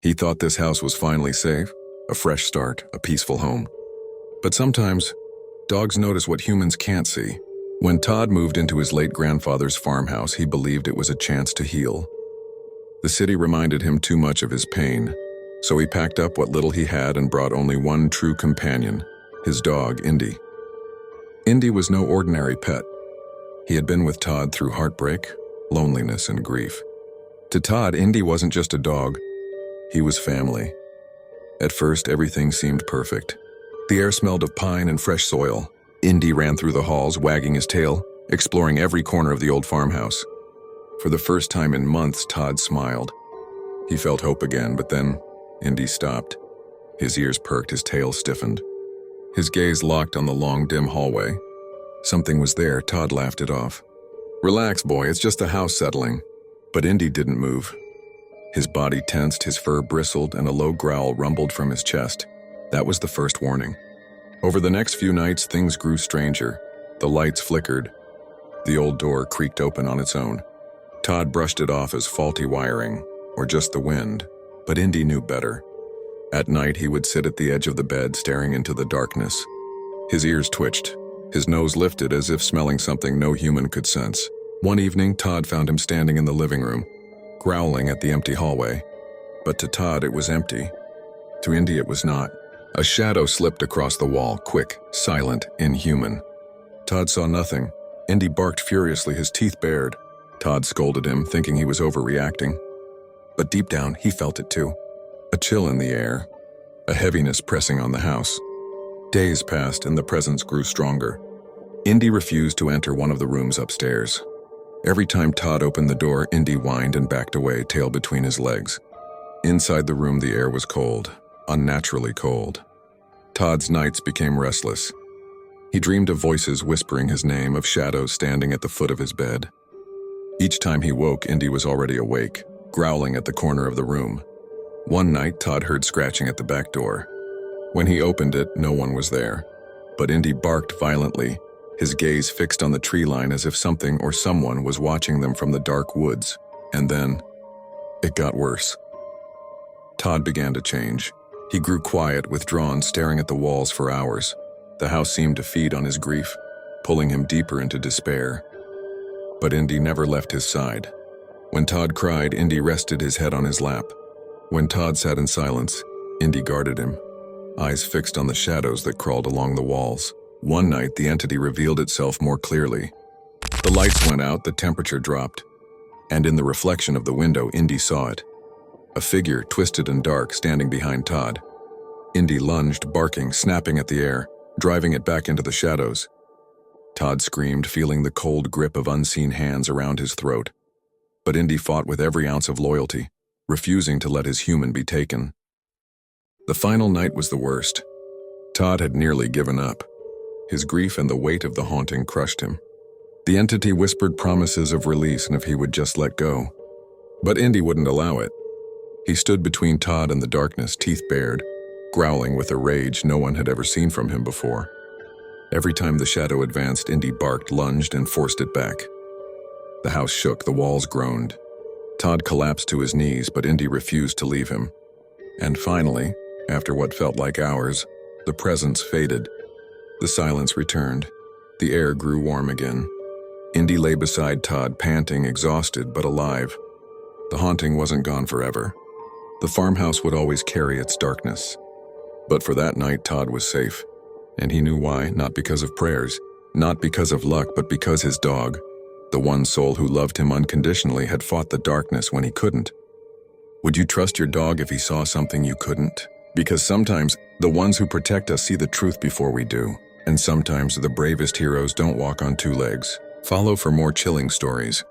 He thought this house was finally safe, a fresh start, a peaceful home. But sometimes, dogs notice what humans can't see. When Todd moved into his late grandfather's farmhouse, he believed it was a chance to heal. The city reminded him too much of his pain, so he packed up what little he had and brought only one true companion, his dog, Indy. Indy was no ordinary pet. He had been with Todd through heartbreak, loneliness, and grief. To Todd, Indy wasn't just a dog, he was family. At first, everything seemed perfect. The air smelled of pine and fresh soil. Indy ran through the halls, wagging his tail, exploring every corner of the old farmhouse. For the first time in months, Todd smiled. He felt hope again, but then Indy stopped. His ears perked, his tail stiffened. His gaze locked on the long, dim hallway. Something was there. Todd laughed it off. "Relax, boy, it's just the house settling." But Indy didn't move. His body tensed, his fur bristled, and a low growl rumbled from his chest. That was the first warning. Over the next few nights, things grew stranger. The lights flickered. The old door creaked open on its own. Todd brushed it off as faulty wiring, or just the wind, but Indy knew better. At night, he would sit at the edge of the bed, staring into the darkness. His ears twitched, his nose lifted as if smelling something no human could sense. One evening, Todd found him standing in the living room, growling at the empty hallway. But to Todd, it was empty. To Indy, it was not. A shadow slipped across the wall, quick, silent, inhuman. Todd saw nothing. Indy barked furiously, his teeth bared. Todd scolded him, thinking he was overreacting. But deep down, he felt it too. A chill in the air, a heaviness pressing on the house. Days passed and the presence grew stronger. Indy refused to enter one of the rooms upstairs. Every time Todd opened the door, Indy whined and backed away, tail between his legs. Inside the room, the air was cold, unnaturally cold. Todd's nights became restless. He dreamed of voices whispering his name, of shadows standing at the foot of his bed. Each time he woke, Indy was already awake, growling at the corner of the room. One night, Todd heard scratching at the back door. When he opened it, no one was there. But Indy barked violently, his gaze fixed on the tree line as if something or someone was watching them from the dark woods. And then, it got worse. Todd began to change. He grew quiet, withdrawn, staring at the walls for hours. The house seemed to feed on his grief, pulling him deeper into despair. But Indy never left his side. When Todd cried, Indy rested his head on his lap. When Todd sat in silence, Indy guarded him, eyes fixed on the shadows that crawled along the walls. One night, the entity revealed itself more clearly. The lights went out, the temperature dropped, and in the reflection of the window, Indy saw it. A figure, twisted and dark, standing behind Todd. Indy lunged, barking, snapping at the air, driving it back into the shadows. Todd screamed, feeling the cold grip of unseen hands around his throat. But Indy fought with every ounce of loyalty, refusing to let his human be taken. The final night was the worst. Todd had nearly given up. His grief and the weight of the haunting crushed him. The entity whispered promises of release and if he would just let go. But Indy wouldn't allow it. He stood between Todd and the darkness, teeth bared, growling with a rage no one had ever seen from him before. Every time the shadow advanced, Indy barked, lunged, and forced it back. The house shook, the walls groaned. Todd collapsed to his knees, but Indy refused to leave him. And finally, after what felt like hours, the presence faded. The silence returned. The air grew warm again. Indy lay beside Todd, panting, exhausted, but alive. The haunting wasn't gone forever. The farmhouse would always carry its darkness. But for that night, Todd was safe. And he knew why, not because of prayers, not because of luck, but because his dog, the one soul who loved him unconditionally, had fought the darkness when he couldn't. Would you trust your dog if he saw something you couldn't? Because sometimes the ones who protect us see the truth before we do. And sometimes the bravest heroes don't walk on two legs. Follow for more chilling stories.